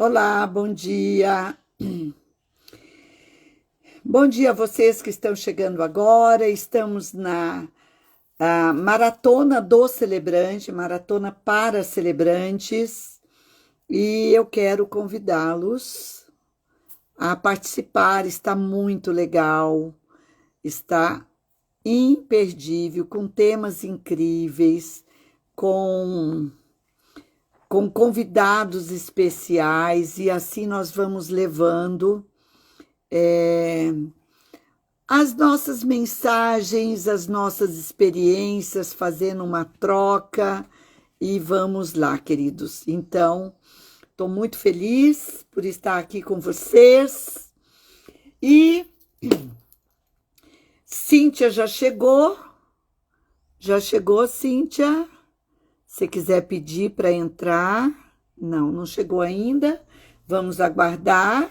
Olá, bom dia. Bom dia a vocês que estão chegando agora. Estamos na Maratona do Celebrante, Maratona para Celebrantes, e eu quero convidá-los a participar. Está muito legal, está imperdível, com temas incríveis, com, com convidados especiais, e assim nós vamos levando as nossas mensagens, as nossas experiências, fazendo uma troca, e vamos lá, queridos. Então, estou muito feliz por estar aqui com vocês. E Cíntia já chegou. Já chegou, Cíntia? Se quiser pedir para entrar. Não, não chegou ainda. Vamos aguardar.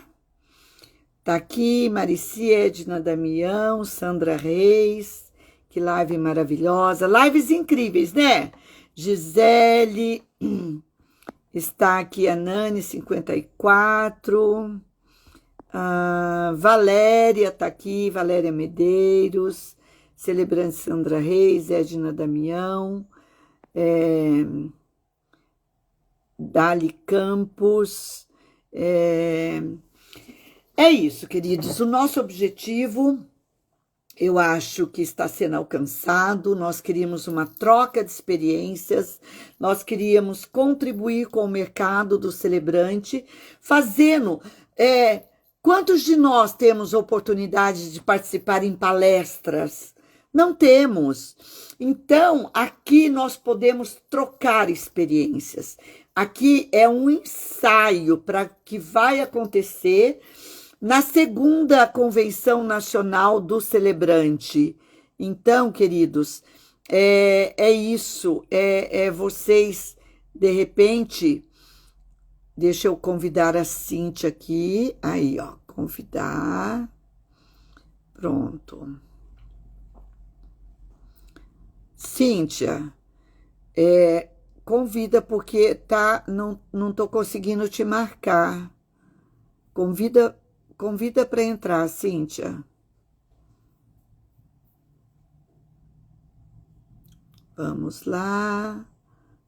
Tá aqui Marici, Edna Damião, Sandra Reis, que live maravilhosa. Lives incríveis, né? Gisele, está aqui a Nani 54. Valéria tá aqui, Valéria Medeiros, Celebrante Sandra Reis, Edna Damião, Dali Campos. É isso, queridos. O nosso objetivo, eu acho que está sendo alcançado. Nós queríamos uma troca de experiências, nós queríamos contribuir com o mercado do celebrante, fazendo. Quantos de nós temos oportunidade de participar em palestras? Não temos. Então, aqui nós podemos trocar experiências. Aqui é um ensaio para que vai acontecer na segunda Convenção Nacional do Celebrante. Então, queridos, é isso, vocês, de repente, deixa eu convidar a Cíntia aqui, aí, ó, convidar, pronto. Cíntia, convida porque não tô conseguindo te marcar. Convida para entrar, Cíntia. Vamos lá.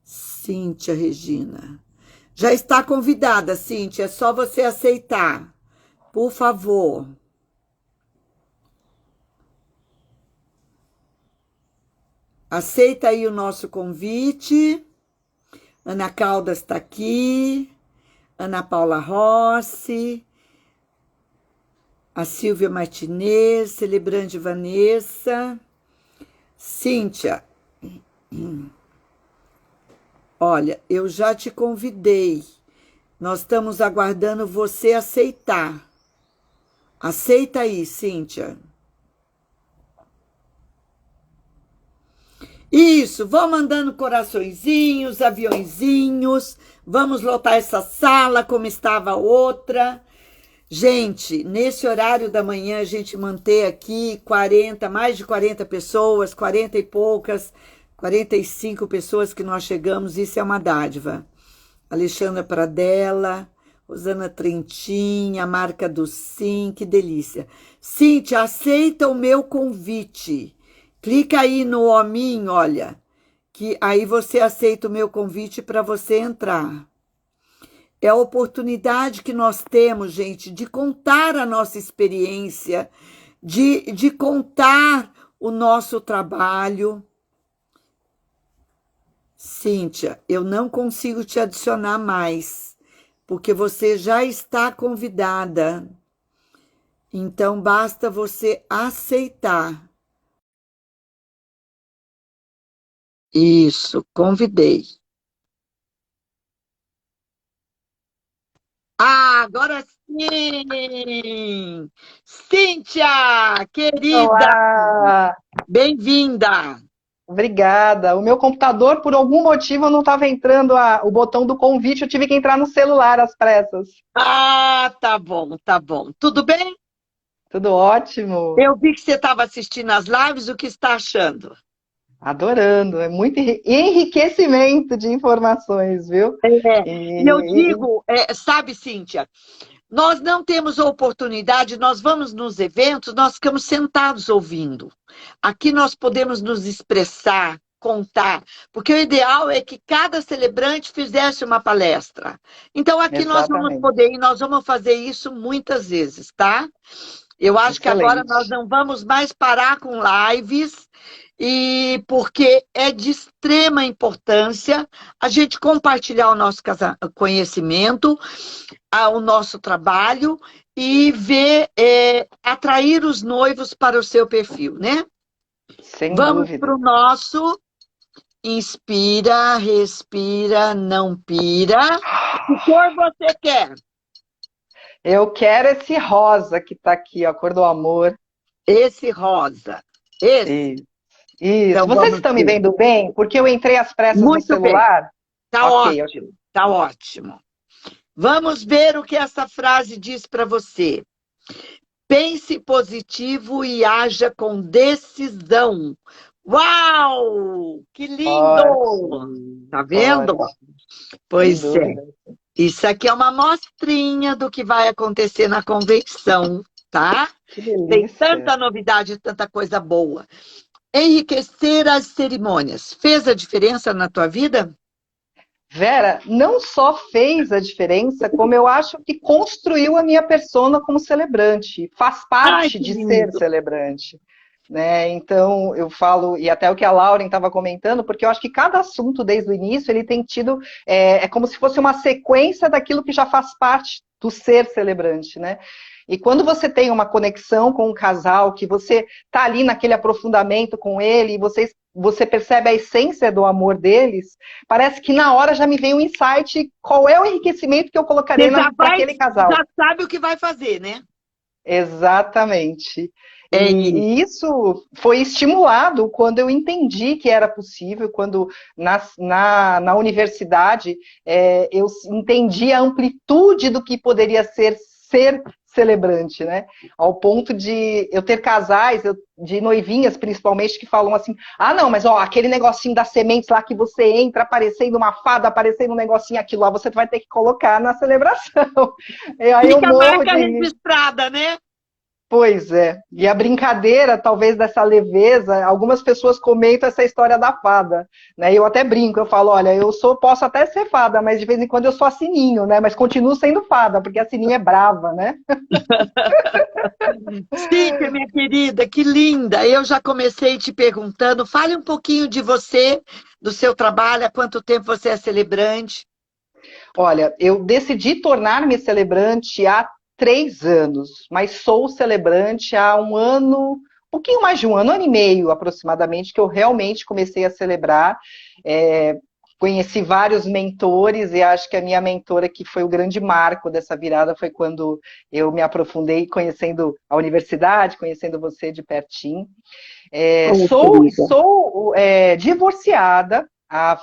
Cíntia Regina. Já está convidada, Cíntia. É só você aceitar. Por favor. Aceita aí o nosso convite. Ana Caldas está aqui. Ana Paula Rossi. A Silvia Martinez, Celebrante Vanessa. Cíntia, olha, eu já te convidei. Nós estamos aguardando você aceitar. Aceita aí, Cíntia. Isso, vão mandando coraçõezinhos, aviõezinhos. Vamos lotar essa sala como estava a outra. Gente, nesse horário da manhã, a gente mantém aqui mais de 40 pessoas, 40 e poucas, 45 pessoas que nós chegamos, isso é uma dádiva. Alexandra Pradella, Rosana Trentin, a marca do Sim, que delícia. Cíntia, aceita o meu convite. Clica aí no hominho, olha, que aí você aceita o meu convite para você entrar. É a oportunidade que nós temos, gente, de contar a nossa experiência, de contar o nosso trabalho. Cíntia, eu não consigo te adicionar mais, porque você já está convidada. Então, basta você aceitar. Isso, convidei. Agora sim! Cíntia, querida, Olá, bem-vinda! obrigada. O meu computador, por algum motivo, não estava entrando o botão do convite, eu tive que entrar no celular às pressas. Ah, tá bom, tá bom. Tudo bem? Tudo ótimo. Eu vi que você estava assistindo as lives, o que está achando? Adorando, é muito enriquecimento de informações, viu? É, e eu E, digo, sabe, Cíntia, nós não temos a oportunidade, nós vamos nos eventos, nós ficamos sentados ouvindo. Aqui nós podemos nos expressar, contar, porque o ideal é que cada celebrante fizesse uma palestra. Então, aqui nós vamos exatamente, poder, e nós vamos fazer isso muitas vezes, tá? Eu acho que agora nós excelente. não vamos mais parar com lives, e porque é de extrema importância a gente compartilhar o nosso conhecimento, o nosso trabalho e ver, atrair os noivos para o seu perfil, né? Sem Vamos dúvida. para o nosso inspira, respira, não pira. Que cor você quer? Eu quero esse rosa que está aqui, ó, a cor do amor. Esse rosa. Esse. Isso. Isso. Então Vocês vamos estão me ver. vendo bem? Porque eu entrei às pressas no Muito bem. celular. Tá Ok, ok. ótimo. Tá ótimo. Vamos ver o que essa frase diz para você. Pense positivo e haja com decisão. Uau! Que lindo! Ótimo, Tá vendo? ótimo. Sem Pois é. dúvida. Isso aqui é uma amostrinha do que vai acontecer na convenção, tá? Que Tem delícia. tanta novidade, tanta coisa boa. Enriquecer as cerimônias. Fez a diferença na tua vida? Vera, não só fez a diferença, como eu acho que construiu a minha persona como celebrante. Faz Ai, parte que de ser lindo! celebrante. Né? Então, eu falo, e até o que a Lauren estava comentando, porque eu acho que cada assunto, desde o início, ele tem tido, é como se fosse uma sequência daquilo que já faz parte do ser celebrante, né? E quando você tem uma conexão com um casal, que você está ali naquele aprofundamento com ele, e você percebe a essência do amor deles, parece que na hora já me vem um insight, qual é o enriquecimento que eu colocarei Você para aquele casal. já sabe o que vai fazer, né? Exatamente. É isso. E isso foi estimulado quando eu entendi que era possível, quando na universidade eu entendi a amplitude do que poderia ser celebrante, né? Ao ponto de eu ter casais, de noivinhas principalmente, que falam assim, ah não, mas ó, aquele negocinho das sementes lá que você entra aparecendo uma fada, aparecendo um negocinho, aquilo lá, você vai ter que colocar na celebração. E aí eu Fica a morro marca de rir. registrada, né? Pois é. E a brincadeira, talvez, dessa leveza, algumas pessoas comentam essa história da fada, né? Eu até brinco, eu falo, olha, posso até ser fada, mas de vez em quando eu sou a Sininho, né? Mas continuo sendo fada, porque a Sininho é brava, né? Cíntia, minha querida, que linda! Eu já comecei te perguntando. Fale um pouquinho de você, do seu trabalho, há quanto tempo você é celebrante? Olha, eu decidi tornar-me celebrante há 3 anos, mas sou celebrante há um ano, um pouquinho mais de um ano e meio aproximadamente, que eu realmente comecei a celebrar. É, conheci vários mentores e acho que a minha mentora, que foi o grande marco dessa virada, foi quando eu me aprofundei conhecendo a universidade, conhecendo você de pertinho. Oh, querida. Sou divorciada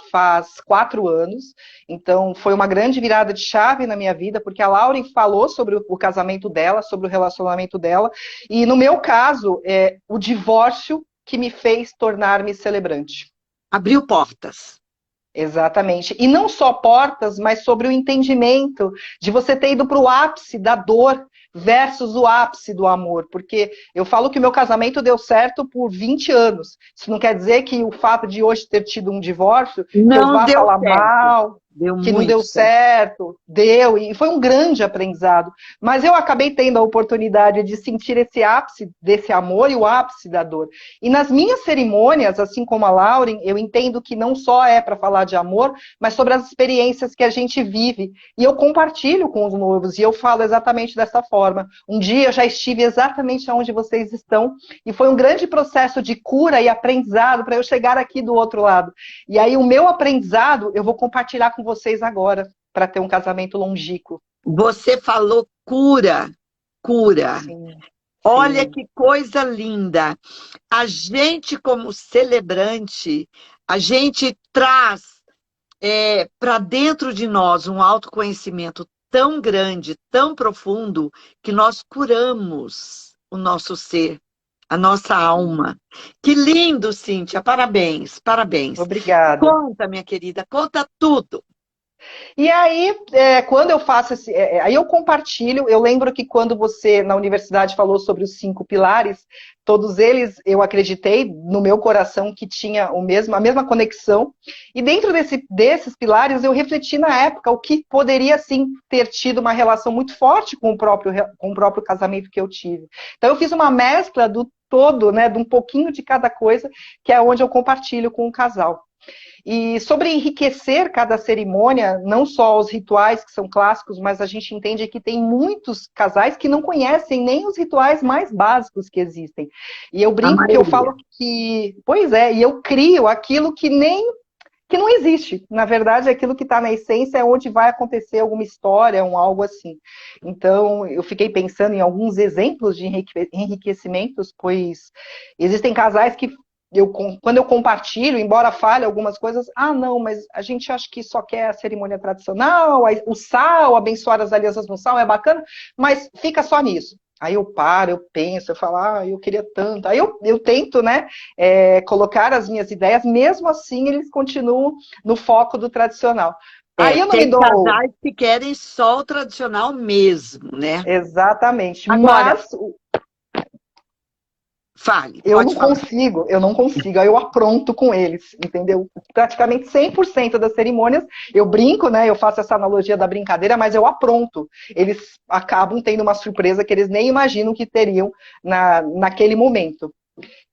faz 4 anos, então foi uma grande virada de chave na minha vida, porque a Lauren falou sobre o casamento dela, sobre o relacionamento dela, e no meu caso, o divórcio que me fez tornar-me celebrante. Abriu portas. Exatamente. E não só portas, mas sobre o entendimento de você ter ido para o ápice da dor versus o ápice do amor. Porque eu falo que o meu casamento deu certo por 20 anos. Isso não quer dizer que o fato de hoje ter tido um divórcio, que eu Não vá deu falar certo. mal, Deu que não deu muito certo. certo, deu, e foi um grande aprendizado. Mas eu acabei tendo a oportunidade de sentir esse ápice desse amor e o ápice da dor. E nas minhas cerimônias, assim como a Lauren, eu entendo que não só é para falar de amor, mas sobre as experiências que a gente vive. E eu compartilho com os noivos, e eu falo exatamente dessa forma. Um dia eu já estive exatamente onde vocês estão, e foi um grande processo de cura e aprendizado para eu chegar aqui do outro lado. E aí o meu aprendizado eu vou compartilhar com vocês agora, para ter um casamento longínquo. Você falou cura, cura. Sim, Olha sim. que coisa linda. A gente, como celebrante, a gente traz para dentro de nós um autoconhecimento tão grande, tão profundo, que nós curamos o nosso ser. a nossa alma. Que lindo, Cíntia, parabéns, parabéns. Obrigada. Conta, minha querida, conta tudo. E aí, quando eu faço esse. Aí eu compartilho. Eu lembro que quando você, na universidade, falou sobre os 5 pilares, todos eles eu acreditei no meu coração que tinha a mesma conexão. E dentro desses pilares, eu refleti na época o que poderia, sim, ter tido uma relação muito forte com o próprio casamento que eu tive. Então, eu fiz uma mescla do todo, né, de um pouquinho de cada coisa, que é onde eu compartilho com o casal. E sobre enriquecer cada cerimônia, não só os rituais que são clássicos, mas a gente entende que tem muitos casais que não conhecem nem os rituais mais básicos que existem. E eu A brinco que eu maioria. falo que, pois é, e eu crio aquilo que não existe. Na verdade, aquilo que está na essência é onde vai acontecer alguma história, algo assim. Então, eu fiquei pensando em alguns exemplos de enriquecimentos, pois existem casais que quando eu compartilho, embora fale algumas coisas, não, mas a gente acha que só quer a cerimônia tradicional, o sal, abençoar as alianças no sal é bacana, mas fica só nisso. Aí eu paro, eu penso, eu falo, eu queria tanto. Aí eu tento, né, colocar as minhas ideias, mesmo assim eles continuam no foco do tradicional. Aí eu não me Tem dou... casais que querem só o tradicional mesmo, né? Exatamente, Agora, mas fale, eu pode não falar. consigo, eu não consigo. Aí eu apronto com eles, entendeu? Praticamente 100% das cerimônias, eu brinco, né? Eu faço essa analogia da brincadeira, mas eu apronto. Eles acabam tendo uma surpresa que eles nem imaginam que teriam naquele momento.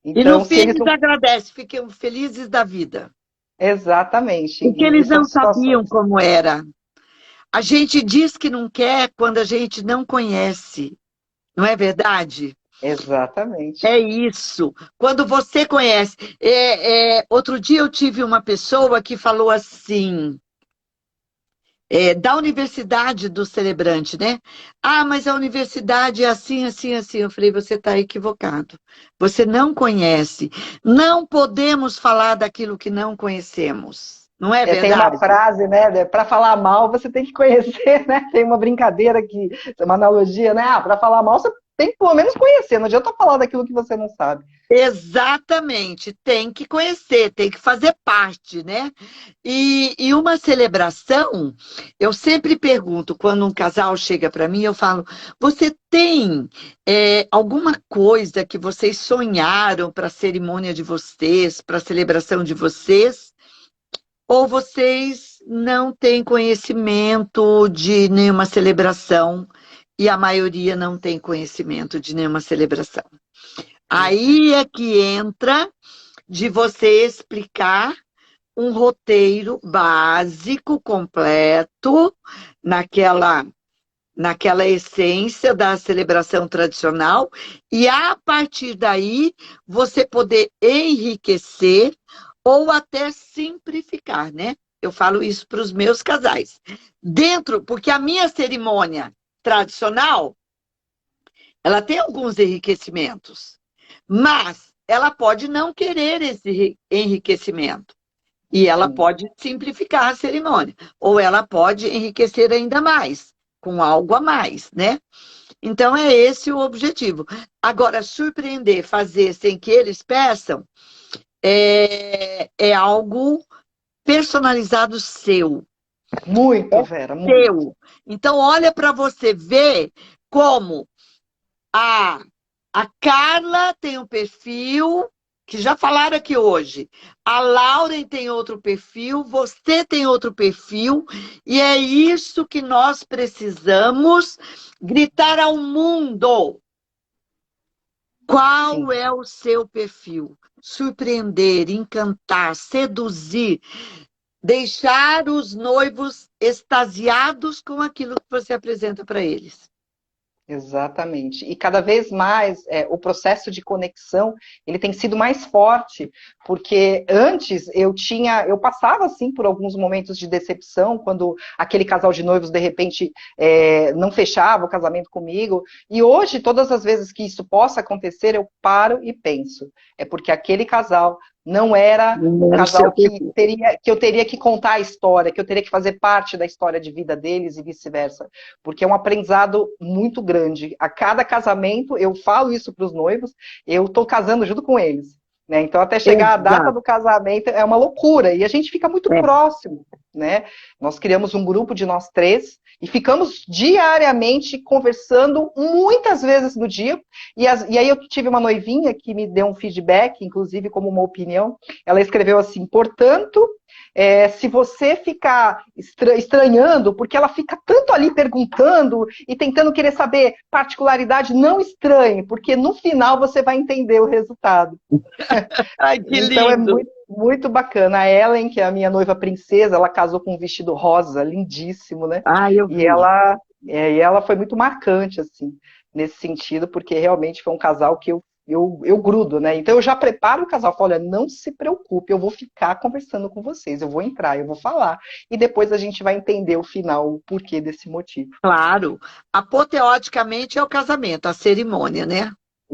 E no Então, se fim eles eles não... agradecem, ficam felizes da vida. Exatamente. Porque E eles são não sabiam situações. como era. A gente diz que não quer quando a gente não conhece, não é verdade? Exatamente. É isso. Quando você conhece. Outro dia eu tive uma pessoa que falou assim, da universidade do celebrante, né? Mas a universidade é assim, assim, assim. Eu falei, você está equivocado. Você não conhece. Não podemos falar daquilo que não conhecemos. Não é Tem uma verdade? frase, né? Para falar mal, você tem que conhecer, né? Tem uma brincadeira que, uma analogia, né? Para falar mal, você tem que pelo menos conhecer. Não adianta falar daquilo que você não sabe. Exatamente, tem que conhecer, tem que fazer parte, né? E uma celebração, eu sempre pergunto, quando um casal chega para mim, eu falo: você tem alguma coisa que vocês sonharam para a cerimônia de vocês, para a celebração de vocês? Ou vocês não têm conhecimento de nenhuma celebração e a maioria não tem conhecimento de nenhuma celebração? Aí é que entra de você explicar um roteiro básico, completo, naquela, naquela essência da celebração tradicional, e a partir daí você poder enriquecer ou até simplificar, né? Eu falo isso para os meus casais. Porque a minha cerimônia tradicional, ela tem alguns enriquecimentos. Mas ela pode não querer esse enriquecimento. E ela Sim, pode simplificar a cerimônia. Ou ela pode enriquecer ainda mais, com algo a mais, né? Então, é esse o objetivo. Agora, surpreender, fazer sem que eles peçam, é algo personalizado seu. muito, Vera, muito. Seu. Então, olha para você ver como a A Carla tem um perfil, que já falaram aqui hoje. A Lauren tem outro perfil, você tem outro perfil, e é isso que nós precisamos gritar ao mundo. Qual Sim. é o seu perfil? Surpreender, encantar, seduzir, deixar os noivos extasiados com aquilo que você apresenta para eles. Exatamente. E cada vez mais o processo de conexão ele tem sido mais forte, porque antes eu passava assim por alguns momentos de decepção quando aquele casal de noivos de repente não fechava o casamento comigo. E hoje todas as vezes que isso possa acontecer eu paro e penso, é porque aquele casal Não era um Era o casal seu perfil. que eu teria que contar a história, que eu teria que fazer parte da história de vida deles e vice-versa. Porque é um aprendizado muito grande. A cada casamento, eu falo isso para os noivos, eu estou casando junto com eles. Né? Então, até chegar a data Exato. do casamento, é uma loucura. E a gente fica muito É. próximo. Né? Nós criamos um grupo de nós três e ficamos diariamente conversando muitas vezes no dia. E aí eu tive uma noivinha que me deu um feedback, inclusive como uma opinião. Ela escreveu assim, portanto, se você ficar estranhando, porque ela fica tanto ali perguntando e tentando querer saber particularidade, não estranhe, porque no final você vai entender o resultado. Ai, que Então é lindo. muito, muito bacana. A Ellen, que é a minha noiva princesa, ela casou com um vestido rosa, lindíssimo, né? Ah, eu E vi. ela foi muito marcante, assim, nesse sentido, porque realmente foi um casal que eu grudo, né? Então eu já preparo o casal, falo, olha, não se preocupe, eu vou ficar conversando com vocês, eu vou entrar, eu vou falar, e depois a gente vai entender o final, o porquê desse motivo. Claro. Apoteoticamente é o casamento, a cerimônia, né?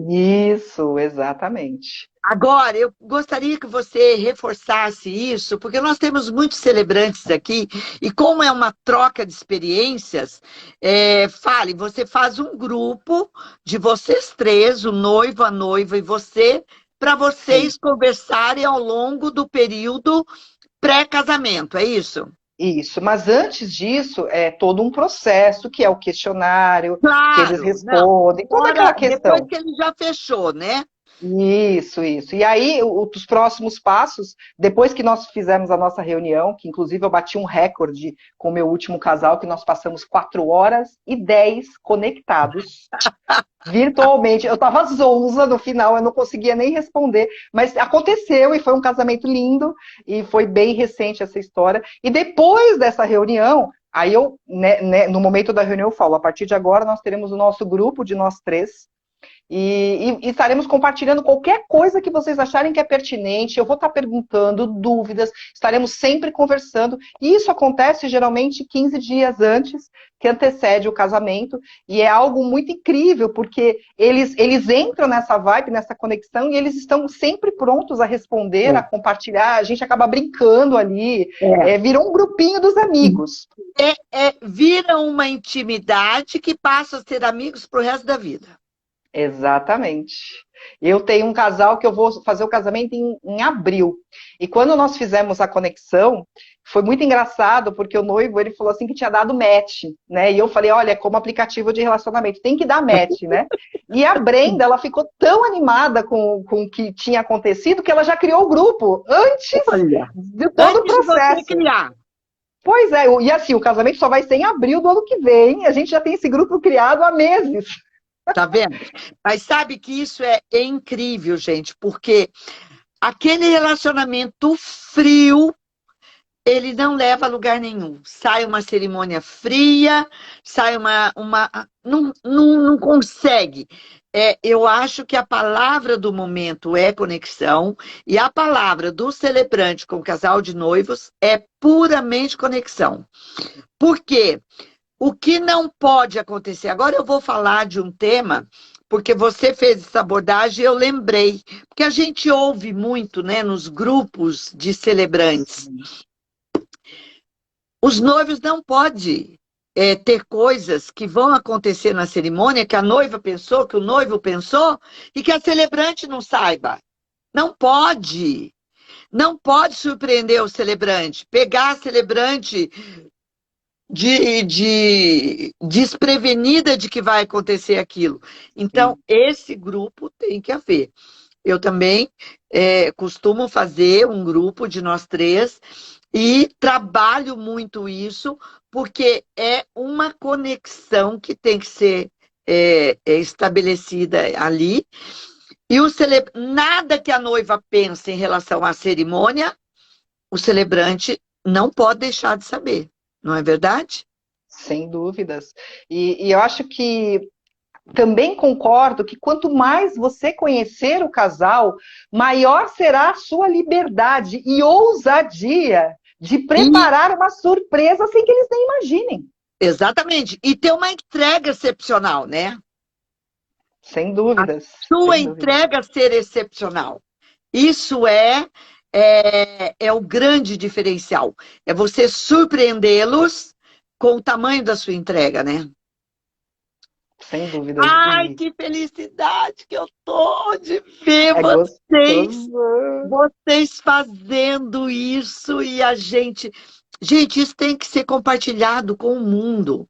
Isso, exatamente. Agora, eu gostaria que você reforçasse isso, porque nós temos muitos celebrantes aqui, e como é uma troca de experiências, fale, você faz um grupo de vocês três, o noivo, a noiva e você, para Sim. vocês conversarem ao longo do período pré-casamento, é isso? Isso, mas antes disso é todo um processo, que é o questionário, que eles Claro, não. respondem, toda aquela Agora, depois questão. que ele já fechou, né? Isso, isso. E aí, os próximos passos, depois que nós fizemos a nossa reunião, que inclusive eu bati um recorde com o meu último casal, que nós passamos 4 horas e 10 conectados, virtualmente. Eu estava zonza no final, eu não conseguia nem responder, mas aconteceu e foi um casamento lindo, e foi bem recente essa história. E depois dessa reunião, aí eu, no momento da reunião, eu falo, a partir de agora nós teremos o nosso grupo de nós três, e estaremos compartilhando qualquer coisa que vocês acharem que é pertinente. Eu vou estar perguntando dúvidas, estaremos sempre conversando. E isso acontece geralmente 15 dias antes, que antecede o casamento. E é algo muito incrível, porque eles entram nessa vibe, nessa conexão, e eles estão sempre prontos a responder, a compartilhar. A gente acaba brincando ali. É. Virou um grupinho dos amigos. Vira uma intimidade que passa a ser amigos pro resto da vida. Exatamente. Eu tenho um casal que eu vou fazer o casamento em abril. E quando nós fizemos a conexão, foi muito engraçado, porque o noivo, ele falou assim que tinha dado match, né? E eu falei, olha, é como aplicativo de relacionamento, tem que dar match, né? E a Brenda, ela ficou tão animada com o que tinha acontecido, que ela já criou o grupo antes Olha, de todo o antes de você processo. criar. Pois é, e assim, o casamento só vai ser em abril do ano que vem, a gente já tem esse grupo criado há meses. Tá vendo? Mas sabe que isso é incrível, gente, porque aquele relacionamento frio, ele não leva a lugar nenhum. Sai uma cerimônia fria, sai não consegue. Eu acho que a palavra do momento é conexão, e a palavra do celebrante com o casal de noivos é puramente conexão. Por quê? O que não pode acontecer? Agora eu vou falar de um tema, porque você fez essa abordagem e eu lembrei. Porque a gente ouve muito, né, nos grupos de celebrantes. Os noivos não podem ter coisas que vão acontecer na cerimônia que a noiva pensou, que o noivo pensou, e que a celebrante não saiba. Não pode. Não pode surpreender o celebrante. Pegar a celebrante desprevenida de que vai acontecer aquilo. Então, esse grupo tem que haver. Eu também costumo fazer um grupo de nós três e trabalho muito isso, porque é uma conexão que tem que ser estabelecida ali. E nada que a noiva pense em relação à cerimônia, o celebrante não pode deixar de saber. Não é verdade? Sem dúvidas. E eu acho que também concordo que quanto mais você conhecer o casal, maior será a sua liberdade e ousadia de preparar uma surpresa sem que eles nem imaginem. Exatamente. E ter uma entrega excepcional, né? Sem dúvidas. Sua Sem dúvidas. entrega ser excepcional. Isso é o grande diferencial. É você surpreendê-los com o tamanho da sua entrega, né? Sem dúvidas. Ai, E que felicidade que eu tô de ver é vocês, gostoso. vocês fazendo isso e a gente. Gente, isso tem que ser compartilhado com o mundo.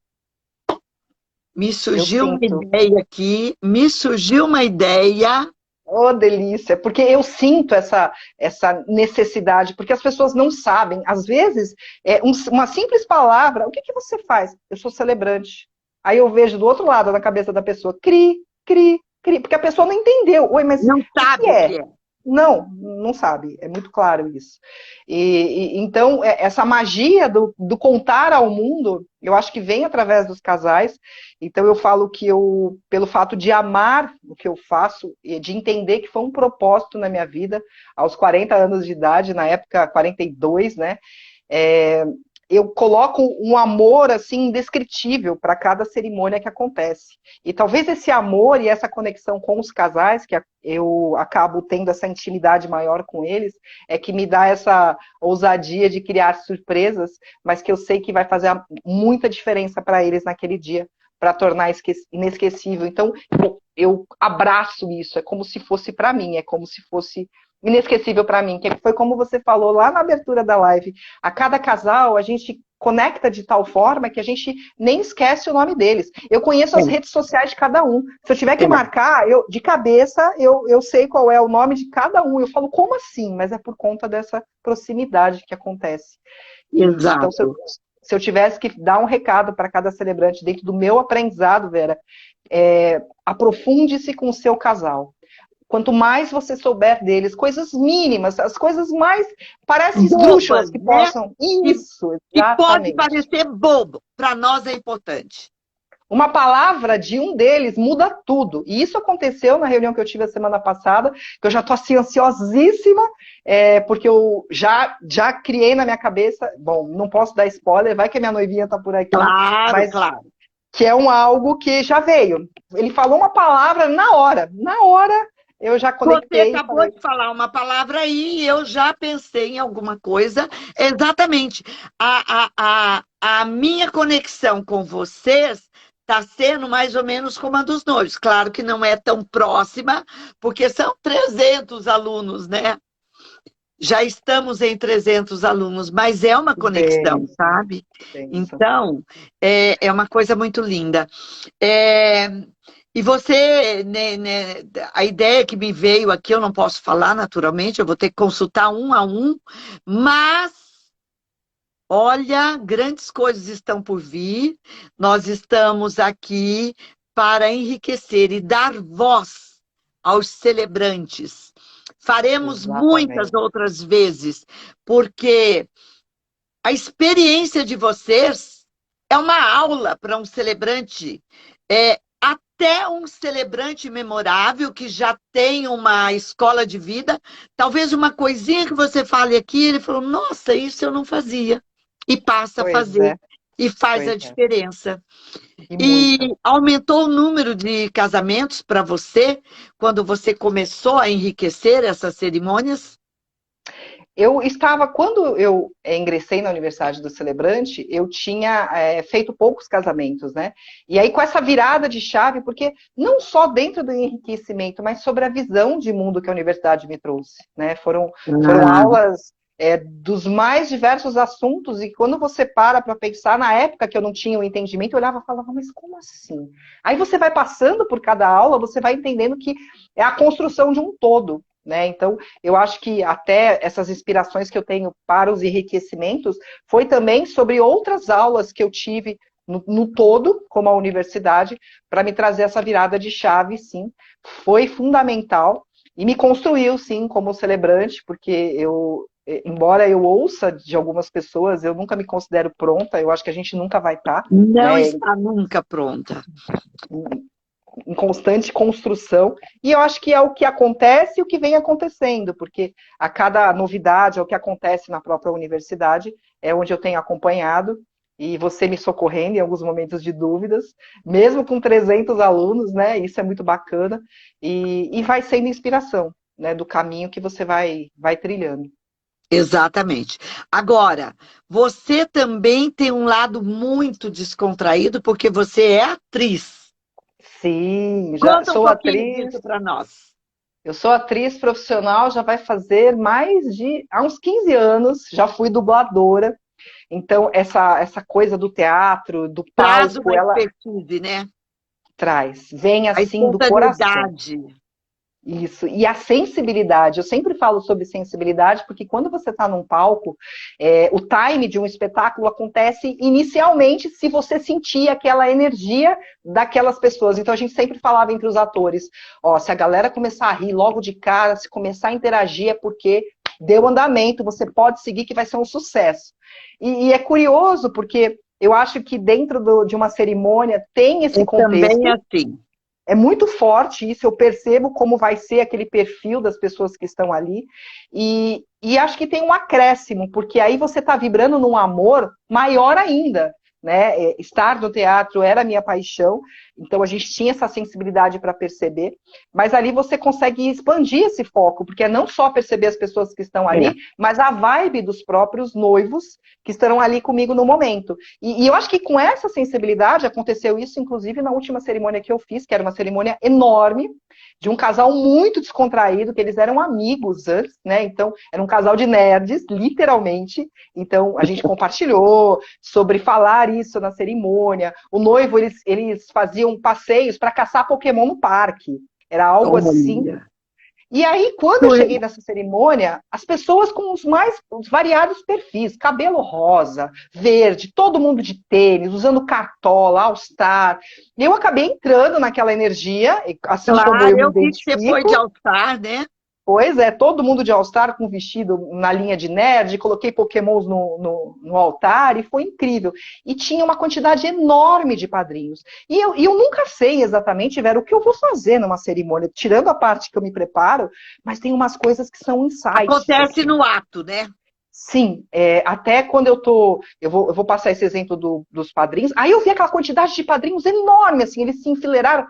Me Eu surgiu uma sinto. ideia aqui, me surgiu uma ideia. Oh, delícia, porque eu sinto essa necessidade, porque as pessoas não sabem. Às vezes, uma simples palavra, o que que você faz? Eu sou celebrante. Aí eu vejo do outro lado da cabeça da pessoa, cri, cri, cri, porque a pessoa não entendeu. Oi, mas Não o que sabe o é? que é. Não, não sabe, é muito claro isso. Então, essa magia do contar ao mundo, eu acho que vem através dos casais. Então, eu falo que eu, pelo fato de amar o que eu faço, e de entender que foi um propósito na minha vida, aos 40 anos de idade, na época 42, né? É, eu coloco um amor assim indescritível para cada cerimônia que acontece. E talvez esse amor e essa conexão com os casais, que eu acabo tendo essa intimidade maior com eles, é que me dá essa ousadia de criar surpresas, mas que eu sei que vai fazer muita diferença para eles naquele dia, para tornar inesquecível. Então, eu abraço isso, é como se fosse para mim, é como se fosse inesquecível para mim, que foi como você falou lá na abertura da live. A cada casal, a gente conecta de tal forma que a gente nem esquece o nome deles. Eu conheço as redes sociais de cada um. Se eu tiver que marcar, de cabeça, eu sei qual é o nome de cada um. Eu falo, como assim? Mas é por conta dessa proximidade que acontece. Então, Exato. se eu tivesse que dar um recado para cada celebrante dentro do meu aprendizado, Vera, aprofunde-se com o seu casal. Quanto mais você souber deles, coisas mínimas, as coisas mais parecem esdrúxulas que possam. Isso, e pode exatamente. parecer bobo, para nós é importante. Uma palavra de um deles muda tudo. E isso aconteceu na reunião que eu tive a semana passada, que eu já estou assim, ansiosíssima, porque eu já criei na minha cabeça, bom, não posso dar spoiler, vai que a minha noivinha está por aqui. Claro, mas claro. Que é algo que já veio. Ele falou uma palavra na hora eu já conectei. Você acabou de falar uma palavra aí e eu já pensei em alguma coisa. Exatamente. A minha conexão com vocês está sendo mais ou menos como a dos noivos. Claro que não é tão próxima, porque são 300 alunos, né? Já estamos em 300 alunos, mas é uma conexão, sabe? Então, é uma coisa muito linda. E você, né, a ideia que me veio aqui, eu não posso falar naturalmente, eu vou ter que consultar um a um, mas, olha, grandes coisas estão por vir, nós estamos aqui para enriquecer e dar voz aos celebrantes. Faremos muitas outras vezes, porque a experiência de vocês é uma aula para um celebrante, até um celebrante memorável que já tem uma escola de vida, talvez uma coisinha que você fale aqui, ele falou, nossa, isso eu não fazia, e passa a fazer, e faz a diferença. E aumentou o número de casamentos para você, quando você começou a enriquecer essas cerimônias? Quando eu ingressei na Universidade do Celebrante, eu tinha feito poucos casamentos, né? E aí, com essa virada de chave, porque não só dentro do enriquecimento, mas sobre a visão de mundo que a universidade me trouxe, né? Foram aulas dos mais diversos assuntos, e quando você para pensar, na época que eu não tinha o entendimento, eu olhava e falava, mas como assim? Aí você vai passando por cada aula, você vai entendendo que é a construção de um todo. Né? Então, eu acho que até essas inspirações que eu tenho para os enriquecimentos foi também sobre outras aulas que eu tive no todo, como a universidade, para me trazer essa virada de chave, sim. Foi fundamental e me construiu, sim, como celebrante, porque embora eu ouça de algumas pessoas, eu nunca me considero pronta, eu acho que a gente nunca vai estar. Não está nunca pronta. Em constante construção, e eu acho que é o que acontece e o que vem acontecendo, porque a cada novidade, é o que acontece na própria universidade, é onde eu tenho acompanhado, e você me socorrendo em alguns momentos de dúvidas, mesmo com 300 alunos, né, isso é muito bacana, e vai sendo inspiração. né, do caminho que você vai trilhando. Exatamente. Agora, você também tem um lado muito descontraído, porque você é atriz. Sim, já Conta um sou pouquinho atriz. disso para nós. Eu sou atriz profissional, já vai fazer há uns 15 anos, já fui dubladora. Então, essa coisa do teatro, do Traz palco, uma ela expertise, né? vem A assim do coração. espontaneidade. Isso. E a sensibilidade, eu sempre falo sobre sensibilidade, porque quando você está num palco, o time de um espetáculo acontece inicialmente se você sentir aquela energia daquelas pessoas. Então a gente sempre falava entre os atores, ó, se a galera começar a rir logo de cara, se começar a interagir, é porque deu andamento, você pode seguir que vai ser um sucesso. E é curioso, porque eu acho que dentro de uma cerimônia tem esse É também contexto. assim. É muito forte isso, eu percebo como vai ser aquele perfil das pessoas que estão ali. E acho que tem um acréscimo, porque aí você está vibrando num amor maior ainda. Né? Estar no teatro era a minha paixão, então a gente tinha essa sensibilidade para perceber, mas ali você consegue expandir esse foco, porque é não só perceber as pessoas que estão É. ali, mas a vibe dos próprios noivos que estarão ali comigo no momento. E eu acho que com essa sensibilidade, aconteceu isso, inclusive, na última cerimônia que eu fiz, que era uma cerimônia enorme, de um casal muito descontraído, que eles eram amigos antes, né? Então, era um casal de nerds, literalmente. Então, a gente compartilhou sobre falar isso na cerimônia. O noivo, eles faziam passeios para caçar Pokémon no parque. Era algo assim. Olha. E aí, quando eu cheguei nessa cerimônia, as pessoas com os variados perfis, cabelo rosa, verde, todo mundo de tênis, usando cartola, all-star. E eu acabei entrando naquela energia, assim como Claro, eu me eu vi que você foi de identifico. altar, né? Pois é, todo mundo de All-Star com vestido na linha de nerd, coloquei pokémons no altar e foi incrível. E tinha uma quantidade enorme de padrinhos. E eu nunca sei exatamente, Vera, o que eu vou fazer numa cerimônia, tirando a parte que eu me preparo, mas tem umas coisas que são insights. Acontece Assim. no ato, né? Sim, até quando eu vou passar esse exemplo dos padrinhos, aí eu vi aquela quantidade de padrinhos enorme, assim, eles se enfileiraram.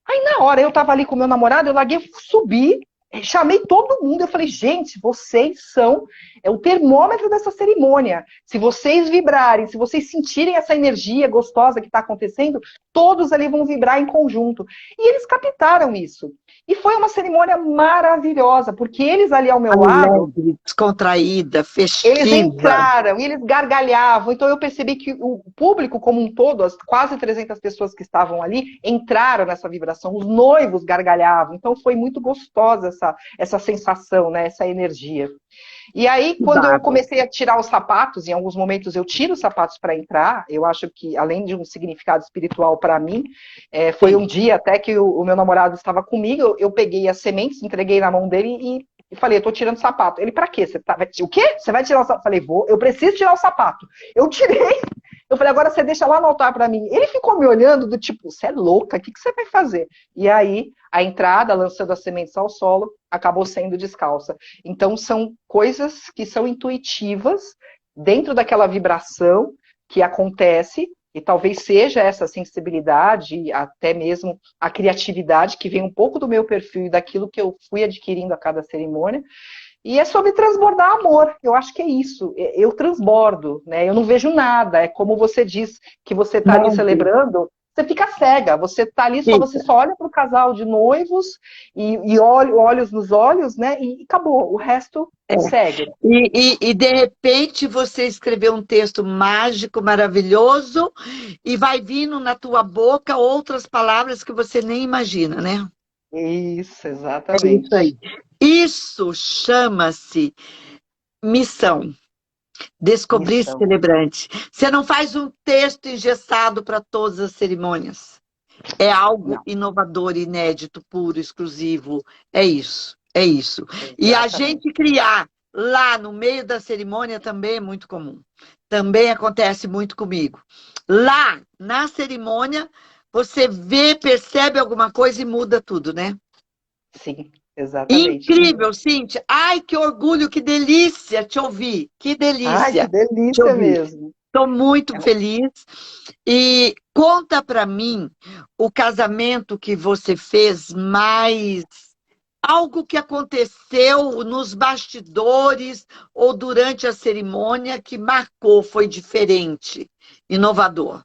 Aí na hora eu tava ali com meu namorado, eu larguei, subi, chamei todo mundo, eu falei, gente, vocês são o termômetro dessa cerimônia. Se vocês vibrarem, se vocês sentirem essa energia gostosa que está acontecendo, todos ali vão vibrar em conjunto. E eles captaram isso. E foi uma cerimônia maravilhosa, porque eles ali ao meu lado, Alegre, descontraída, eles festiva. entraram e eles gargalhavam. Então eu percebi que o público como um todo, as quase 300 pessoas que estavam ali, entraram nessa vibração. Os noivos gargalhavam. Então foi muito gostosa essa sensação, né? Essa energia. E aí, Que quando eu bárbaro. comecei a tirar os sapatos, em alguns momentos eu tiro os sapatos para entrar, eu acho que, além de um significado espiritual para mim, foi Sim. um dia até que o meu namorado estava comigo, eu peguei as sementes, entreguei na mão dele e falei, eu tô tirando o sapato. Ele, pra quê? O quê? Você vai tirar o sapato? Eu falei, vou, eu preciso tirar o sapato. Eu tirei, eu falei, agora você deixa lá no altar para mim. Ele ficou me olhando do tipo, você é louca, o que você vai fazer? E aí, a entrada, lançando as sementes ao solo, acabou sendo descalça. Então, são coisas que são intuitivas, dentro daquela vibração que acontece, e talvez seja essa sensibilidade, até mesmo a criatividade, que vem um pouco do meu perfil e daquilo que eu fui adquirindo a cada cerimônia. E é sobre transbordar amor. Eu acho que é isso. Eu transbordo, né? Eu não vejo nada. É como você diz que você está ali Não, celebrando, você fica cega. Você está ali, você fica. só olha para o casal de noivos e olhos nos olhos, né? E acabou. O resto É. segue. E de repente você escreveu um texto mágico, maravilhoso, e vai vindo na tua boca outras palavras que você nem imagina, né? Isso, É isso aí. exatamente. Isso chama-se missão. Descobrir Missão. celebrante. Você não faz um texto engessado para todas as cerimônias. É algo Não, inovador, inédito, puro, exclusivo. É isso, é isso. E a exatamente. gente criar lá no meio da cerimônia também é muito comum. Também acontece muito comigo. Lá, na cerimônia, você vê, percebe alguma coisa e muda tudo, né? Sim, exatamente. Incrível, Cíntia. Ai, que orgulho, que delícia te ouvir. Que Ai, que delícia te delícia ouvir. mesmo. Estou muito feliz. E conta para mim o casamento que você fez mais algo que aconteceu nos bastidores ou durante a cerimônia que marcou, foi diferente, inovador.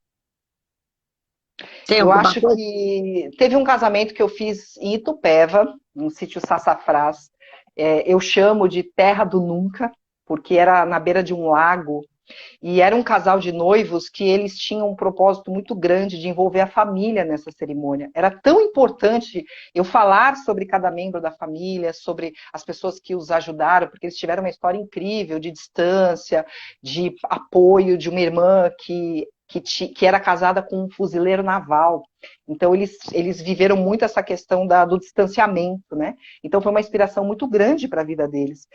Tem Eu alguma acho coisa? que teve um casamento que eu fiz em Itupeva, no sítio Sassafrás. Eu chamo de Terra do Nunca, porque era na beira de um lago. E era um casal de noivos que eles tinham um propósito muito grande de envolver a família nessa cerimônia. Era tão importante eu falar sobre cada membro da família, sobre as pessoas que os ajudaram, porque eles tiveram uma história incrível de distância, de apoio de uma irmã que era casada com um fuzileiro naval. Então, eles viveram muito essa questão do distanciamento, né? Então, foi uma inspiração muito grande para a vida deles.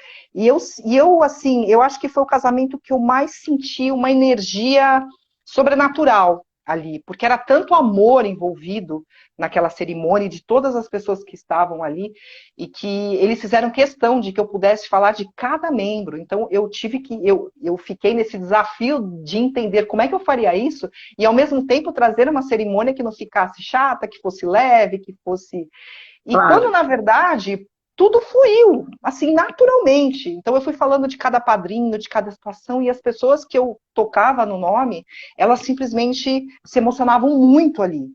Assim, eu acho que foi o casamento que eu mais senti uma energia sobrenatural ali, porque era tanto amor envolvido naquela cerimônia de todas as pessoas que estavam ali, e que eles fizeram questão de que eu pudesse falar de cada membro. Então, eu fiquei nesse desafio de entender como é que eu faria isso, e ao mesmo tempo trazer uma cerimônia que não ficasse chata, que fosse leve, que fosse... E quando, Claro. na verdade, tudo fluiu, assim, naturalmente. Então, eu fui falando de cada padrinho, de cada situação, e as pessoas que eu tocava no nome, elas simplesmente se emocionavam muito ali.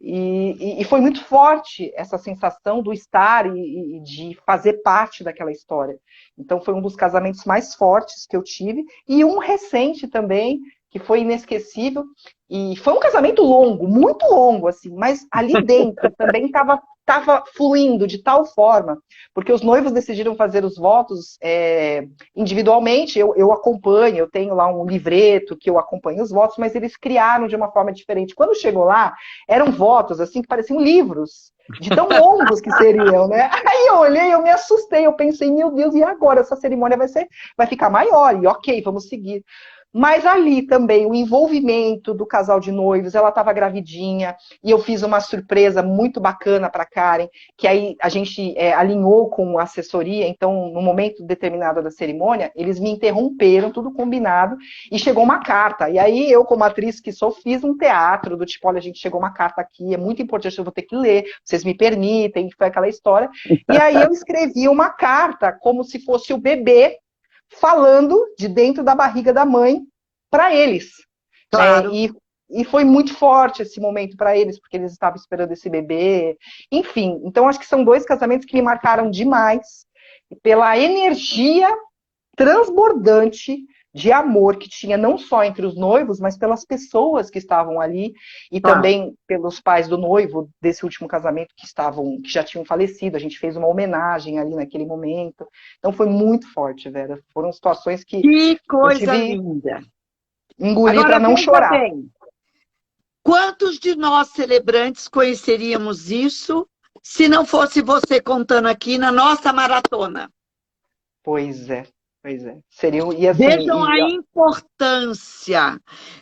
E foi muito forte essa sensação do estar e de fazer parte daquela história. Então, foi um dos casamentos mais fortes que eu tive, e um recente também, que foi inesquecível. E foi um casamento longo, muito longo, assim, mas ali dentro também estava fluindo de tal forma, porque os noivos decidiram fazer os votos individualmente. Eu acompanho, eu tenho lá um livreto que eu acompanho os votos, mas eles criaram de uma forma diferente. Quando chegou lá, eram votos assim que pareciam livros, de tão longos que seriam, né? Aí eu olhei, eu me assustei, eu pensei, meu Deus, e agora? Essa cerimônia vai ficar maior, e ok, vamos seguir. Mas ali também, o envolvimento do casal de noivos, ela estava gravidinha, e eu fiz uma surpresa muito bacana para Karen, que aí a gente alinhou com a assessoria. Então, no momento determinado da cerimônia, eles me interromperam, tudo combinado, e chegou uma carta. E aí eu, como atriz que sou, fiz um teatro do tipo, olha, a gente chegou uma carta aqui, é muito importante, eu vou ter que ler, vocês me permitem, foi aquela história. E aí eu escrevi uma carta, como se fosse o bebê falando de dentro da barriga da mãe para eles, né? Claro. E foi muito forte esse momento para eles, porque eles estavam esperando esse bebê. Enfim, então acho que são dois casamentos que me marcaram demais pela energia transbordante de amor que tinha, não só entre os noivos, mas pelas pessoas que estavam ali, e Claro. também pelos pais do noivo desse último casamento que já tinham falecido. A gente fez uma homenagem ali naquele momento. Então foi muito forte, Vera. Foram situações que Que eu coisa tive linda. engolir para Agora não veja chorar. bem, quantos de nós celebrantes conheceríamos isso se não fosse você contando aqui na nossa maratona? Pois é, pois é. Seriam, e assim, Vejam a importância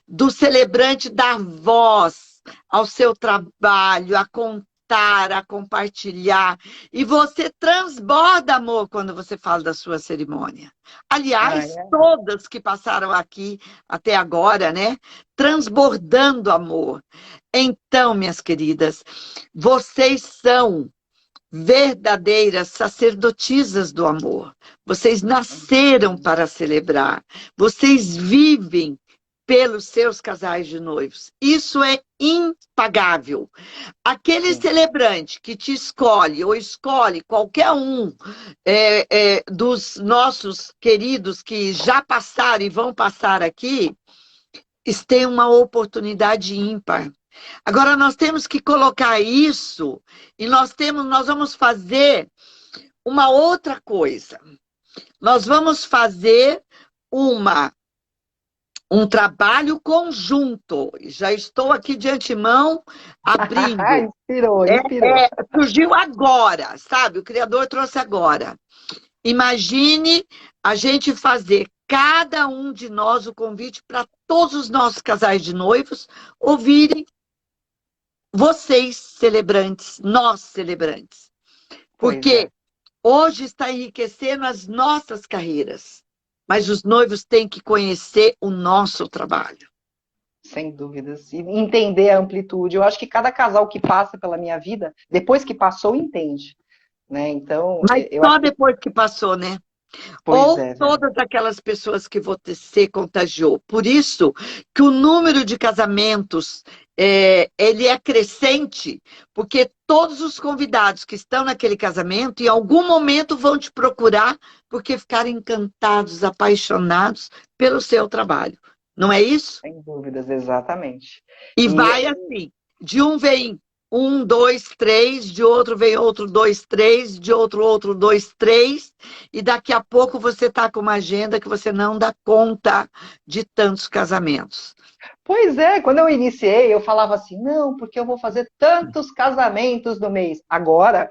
do celebrante dar voz ao seu trabalho, a contar, a compartilhar. E você transborda amor quando você fala da sua cerimônia. Aliás, todas que passaram aqui até agora, né? Transbordando amor. Então, minhas queridas, vocês são verdadeiras sacerdotisas do amor. Vocês nasceram para celebrar. Vocês vivem pelos seus casais de noivos. Isso é impagável. Aquele celebrante que te escolhe, ou escolhe qualquer um dos nossos queridos que já passaram e vão passar aqui, tem uma oportunidade ímpar. Agora, nós temos que colocar isso e nós vamos fazer uma outra coisa. Nós vamos fazer um trabalho conjunto. Já estou aqui de antemão abrindo. Inspirou. Surgiu agora, sabe? O Criador trouxe agora. Imagine a gente fazer, cada um de nós, o convite para todos os nossos casais de noivos ouvirem vocês, celebrantes, nós, celebrantes. Porque hoje está enriquecendo as nossas carreiras, mas os noivos têm que conhecer o nosso trabalho. Sem dúvidas. E entender a amplitude. Eu acho que cada casal que passa pela minha vida, depois que passou, entende. né? Então, Mas eu só acho que, depois que passou, né? pois Ou é, Vera. todas aquelas pessoas que você contagiou. Por isso que o número de casamentos ele é crescente, porque todos os convidados que estão naquele casamento, em algum momento vão te procurar, porque ficaram encantados, apaixonados pelo seu trabalho. Não é isso? Sem dúvidas, exatamente. E E vai assim, de um vem um, dois, três, de outro vem outro, dois, três, de outro, dois, três, e daqui a pouco você está com uma agenda que você não dá conta de tantos casamentos. pois é, quando eu iniciei, eu falava assim, não, porque eu vou fazer tantos casamentos no mês. Agora,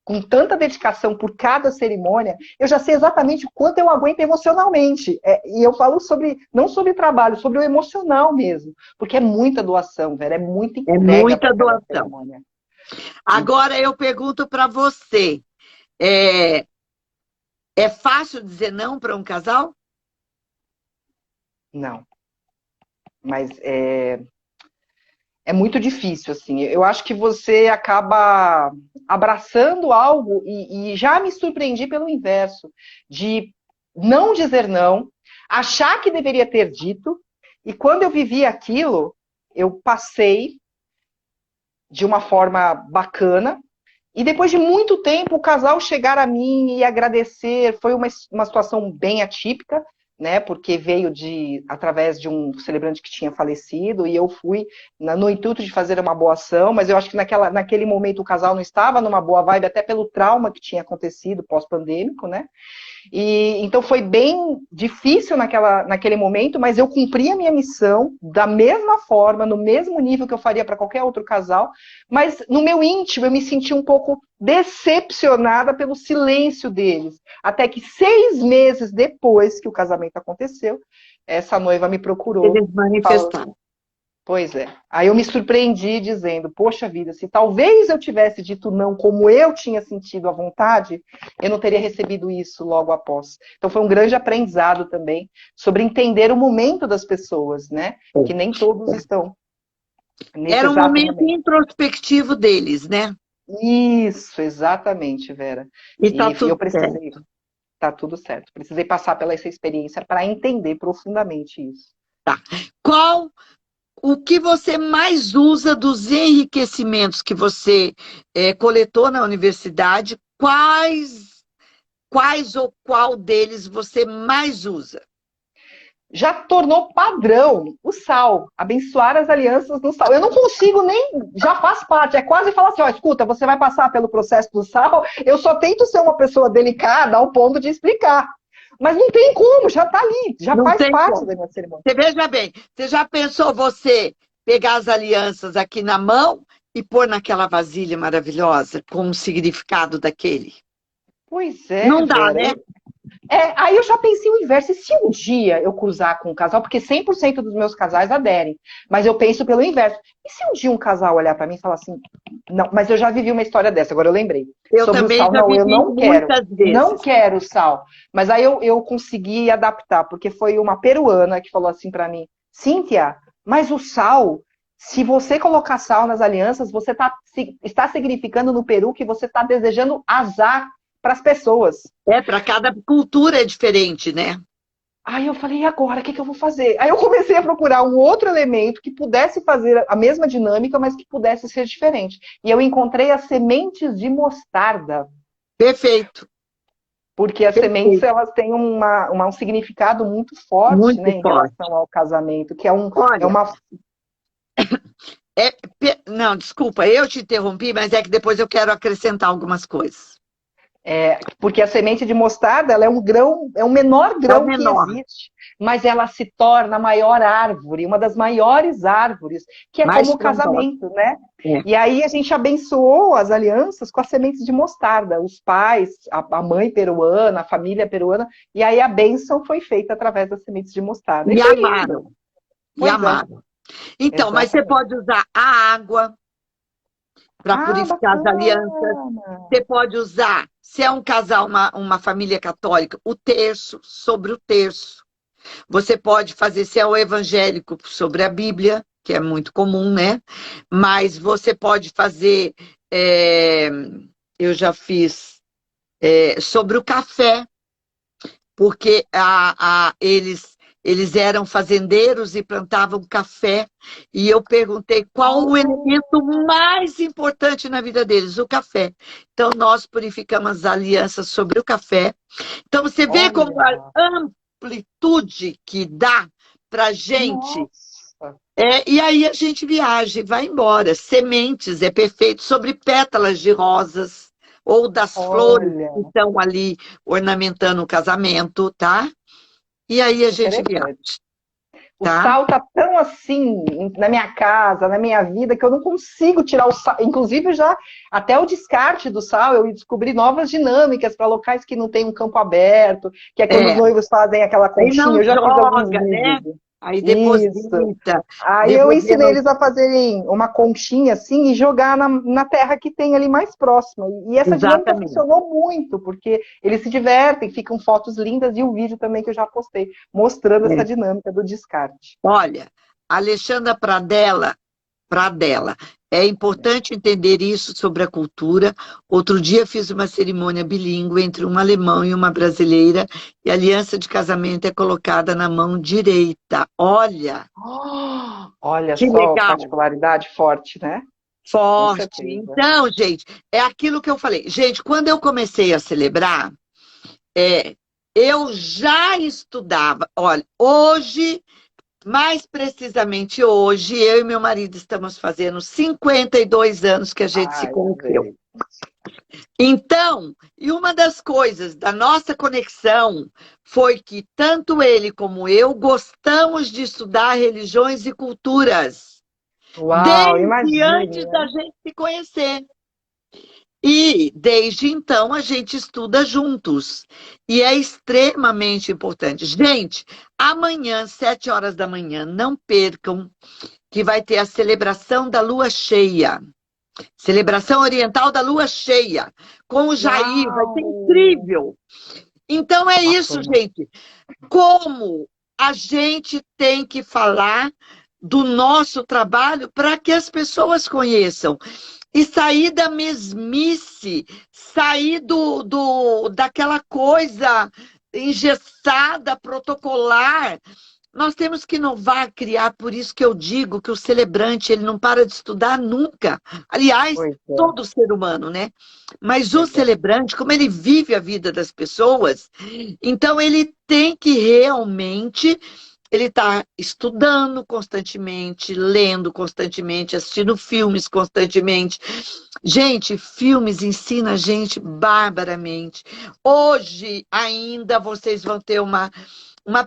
com tanta dedicação por cada cerimônia, eu já sei exatamente o quanto eu aguento emocionalmente. E eu falo sobre, não sobre trabalho, sobre o emocional mesmo. Porque é muita doação, velho, é muita É entrega para muita cada doação. cerimônia. Agora eu pergunto para você, é, é fácil dizer não para um casal? Não, mas é muito difícil, assim. Eu acho que você acaba abraçando algo e já me surpreendi pelo inverso, de não dizer não, achar que deveria ter dito, e quando eu vivi aquilo, eu passei de uma forma bacana, e depois de muito tempo, o casal chegar a mim e agradecer, foi uma situação bem atípica, né? Porque veio através de um celebrante que tinha falecido, e eu fui no intuito de fazer uma boa ação, mas eu acho que naquele momento o casal não estava numa boa vibe, até pelo trauma que tinha acontecido pós-pandêmico, né? E então foi bem difícil naquele momento, mas eu cumpri a minha missão da mesma forma, no mesmo nível que eu faria para qualquer outro casal, mas no meu íntimo eu me senti um pouco decepcionada pelo silêncio deles. Até que 6 meses depois que o casamento aconteceu, essa noiva me procurou. Eles manifestaram. Pois é. Aí eu me surpreendi dizendo, poxa vida, se talvez eu tivesse dito não como eu tinha sentido à vontade, eu não teria recebido isso logo após. Então foi um grande aprendizado também sobre entender o momento das pessoas, né? Que nem todos estão nesse Era um exato momento momento. introspectivo deles, né? Isso, exatamente, Vera. E tá E eu tudo precisei, certo. tá tudo certo. Precisei passar pela essa experiência para entender profundamente isso. Qual o que você mais usa dos enriquecimentos que você coletou na universidade? Quais ou qual deles você mais usa? Já tornou padrão o sal, abençoar as alianças no sal. Eu não consigo nem, já faz parte, é quase falar assim, ó, escuta, você vai passar pelo processo do sal, eu só tento ser uma pessoa delicada ao ponto de explicar. Mas não tem como, já tá ali, já Não faz tem parte como. da minha cerimônia. Você veja bem, você já pensou você pegar as alianças aqui na mão e pôr naquela vasilha maravilhosa com o significado daquele? Pois é, Não dá, Vera. né? Aí eu já pensei o inverso. E se um dia eu cruzar com um casal, porque 100% dos meus casais aderem, mas eu penso pelo inverso. E se um dia um casal olhar para mim e falar assim, não, mas eu já vivi uma história dessa, agora eu lembrei. Eu Sobre o também sal, já não, eu vivi não quero. muitas Não vezes. quero sal. Mas aí eu consegui adaptar, porque foi uma peruana que falou assim para mim, Cíntia, mas o sal, se você colocar sal nas alianças, você está significando no Peru que você está desejando azar para as pessoas. Para cada cultura é diferente, né? Aí eu falei, e agora, o que eu vou fazer? Aí eu comecei a procurar um outro elemento que pudesse fazer a mesma dinâmica, mas que pudesse ser diferente. E eu encontrei as sementes de mostarda. Perfeito, Porque as sementes, perfeito. elas têm um significado muito forte, né, Muito em forte. relação ao casamento, que é Olha, uma... não, desculpa, eu te interrompi, mas é que depois eu quero acrescentar algumas coisas. Porque a semente de mostarda, ela é um grão, é o menor É o grão que menor, existe, mas ela se torna a maior árvore, uma das maiores árvores, que é como mais o frondosa. casamento, né? É. E aí a gente abençoou as alianças com as sementes de mostarda, os pais, a mãe peruana, a família peruana, e aí a bênção foi feita através das sementes de mostarda. E E foi lindo. amaram, e Pois é, amaram. Então, mas você exatamente. pode usar a água para Ah, purificar as alianças. bacana! Você pode usar, se é um casal, uma família católica, o terço, sobre o terço. Você pode fazer, se é o evangélico, sobre a Bíblia, que é muito comum, né? Mas você pode fazer eu já fiz sobre o café, porque eles eram fazendeiros e plantavam café, e eu perguntei qual o elemento mais importante na vida deles, o café. Então, nós purificamos as alianças sobre o café. Então, você vê como a amplitude que dá para a gente. E aí a gente viaja e vai embora. Sementes é perfeito, sobre pétalas de rosas ou das flores que estão ali ornamentando o casamento, tá? E aí a gente viaja. O sal tá tão assim na minha casa, na minha vida, que eu não consigo tirar o sal. Inclusive, já até o descarte do sal, eu descobri novas dinâmicas para locais que não tem um campo aberto, que é quando os noivos fazem aquela conchinha. Eu já fiz alguns vídeos. Né? Aí deposita. Aí eu ensinei eles a fazerem uma conchinha assim e jogar na terra que tem ali mais próxima. E essa dinâmica funcionou muito, porque eles se divertem, ficam fotos lindas e um vídeo também que eu já postei, mostrando essa dinâmica do descarte. Olha, Alexandra Pradella, é importante entender isso sobre a cultura. Outro dia fiz uma cerimônia bilíngue entre um alemão e uma brasileira, e a aliança de casamento é colocada na mão direita. Olha! Olha que só, legal. Particularidade forte, né? Forte. Então, gente, é aquilo que eu falei. Gente, quando eu comecei a celebrar, eu já estudava. Olha, hoje... Mais precisamente hoje, eu e meu marido estamos fazendo 52 anos que a gente se conheceu. Então, e uma das coisas da nossa conexão foi que tanto ele como eu gostamos de estudar religiões e culturas. Uau, desde antes da gente se conhecer. E, desde então, a gente estuda juntos. E é extremamente importante. Gente, amanhã, 7 horas da manhã, não percam que vai ter a celebração da lua cheia. Celebração oriental da lua cheia. Com o Jair, vai ser incrível. Então, é isso, gente. Como a gente tem que falar do nosso trabalho para que as pessoas conheçam. E sair da mesmice, sair daquela coisa engessada, protocolar. Nós temos que inovar, criar, por isso que eu digo que o celebrante, ele não para de estudar nunca. Aliás, todo ser humano, né? Mas o celebrante, como ele vive a vida das pessoas, então ele tem que realmente... Ele está estudando constantemente, lendo constantemente, assistindo filmes constantemente. Gente, filmes ensinam a gente barbaramente. Hoje ainda vocês vão ter uma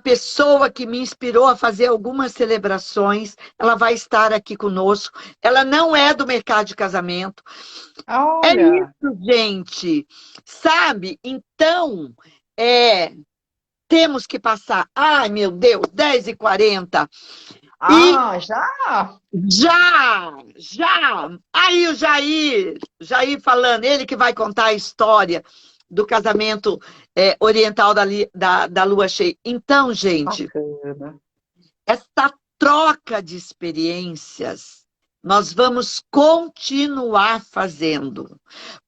pessoa que me inspirou a fazer algumas celebrações. Ela vai estar aqui conosco. Ela não é do mercado de casamento. Olha. É isso, gente. Sabe? Então, temos que passar, ai meu Deus, 10h40. Já! Aí o Jair falando, ele que vai contar a história do casamento oriental da lua cheia. Então, gente, essa troca de experiências, nós vamos continuar fazendo,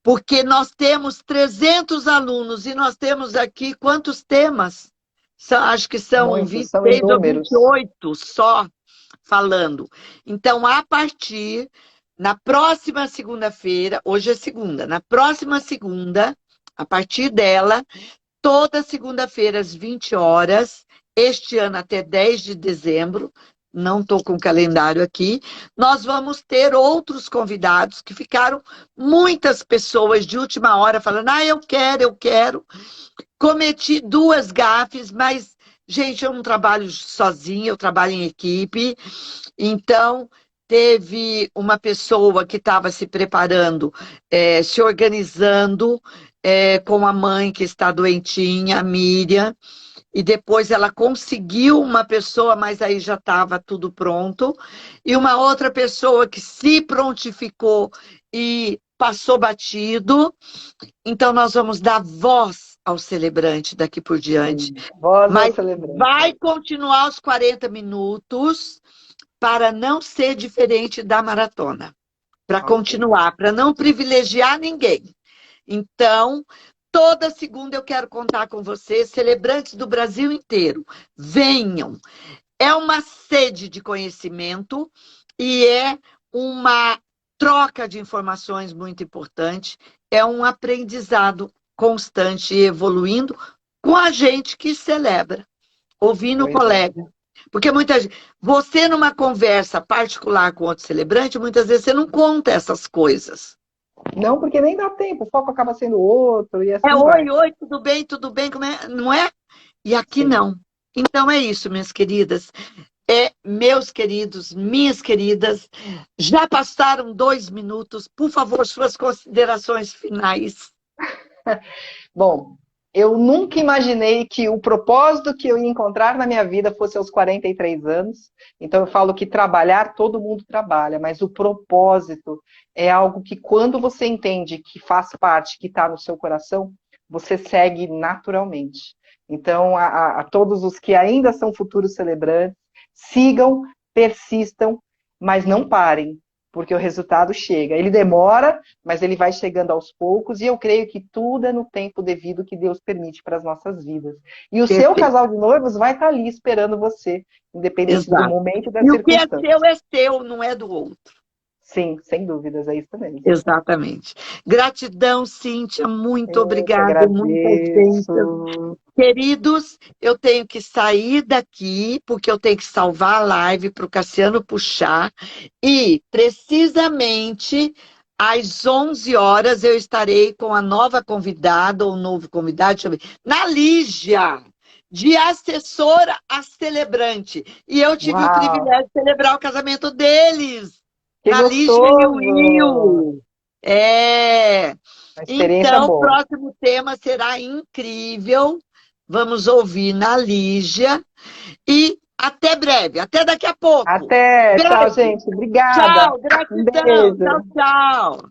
porque nós temos 300 alunos e nós temos aqui quantos temas? Acho que são 26 ou 28 só falando. Então, na próxima segunda-feira, hoje é segunda, na próxima segunda, a partir dela, toda segunda-feira às 20 horas, este ano até 10 de dezembro, não estou com o calendário aqui, nós vamos ter outros convidados que ficaram muitas pessoas de última hora falando, eu quero. Cometi 2 gafes, mas, gente, eu não trabalho sozinha, eu trabalho em equipe. Então, teve uma pessoa que estava se preparando, se organizando com a mãe que está doentinha, a Miriam, e depois ela conseguiu uma pessoa, mas aí já estava tudo pronto, e uma outra pessoa que se prontificou e passou batido. Então, nós vamos dar voz ao celebrante daqui por diante. Mas vai continuar os 40 minutos para não ser diferente da maratona. Para continuar, para não privilegiar ninguém. Então, toda segunda eu quero contar com vocês, celebrantes do Brasil inteiro. Venham! É uma sede de conhecimento e é uma troca de informações muito importante, é um aprendizado constante e evoluindo com a gente que celebra, ouvindo o Pois é. colega. Porque muita gente, você numa conversa particular com outro celebrante, muitas vezes você não conta essas coisas. Não, porque nem dá tempo, o foco acaba sendo outro e É assim vai. oi, oi, tudo bem, como é? Não é? E aqui Sim. não. Então é isso, minhas queridas. Meus queridos, minhas queridas, já passaram 2 minutos. Por favor, suas considerações finais. Bom, eu nunca imaginei que o propósito que eu ia encontrar na minha vida fosse aos 43 anos. Então eu falo que trabalhar, todo mundo trabalha, mas o propósito é algo que quando você entende que faz parte, que está no seu coração, você segue naturalmente. Então, a todos os que ainda são futuros celebrantes, sigam, persistam, mas não parem, porque o resultado chega. Ele demora, mas ele vai chegando aos poucos, e eu creio que tudo é no tempo devido que Deus permite para as nossas vidas. E o seu Perfeito. casal de noivos vai estar ali esperando você, independente do Exato. momento e da E o que circunstância. é seu, não é do outro. Sim, sem dúvidas, é isso mesmo. Exatamente. Gratidão, Cíntia, muito Eu que obrigada, muitas bênçãos. agradeço. Queridos, eu tenho que sair daqui, porque eu tenho que salvar a live para o Cassiano puxar, e precisamente às 11 horas eu estarei com a nova convidada, ou novo convidado, deixa eu ver, na Lígia, de assessora a celebrante. E eu tive o Uau, privilégio de celebrar o casamento deles, que na Lígia e o gostoso! Will. É. Uma experiência Então, o boa. próximo tema será incrível. Vamos ouvir na Lígia. E até breve, até daqui a pouco. Até, tchau, Beijo, gente. Obrigada. tchau, Um gratidão, tchau, beijo. tchau.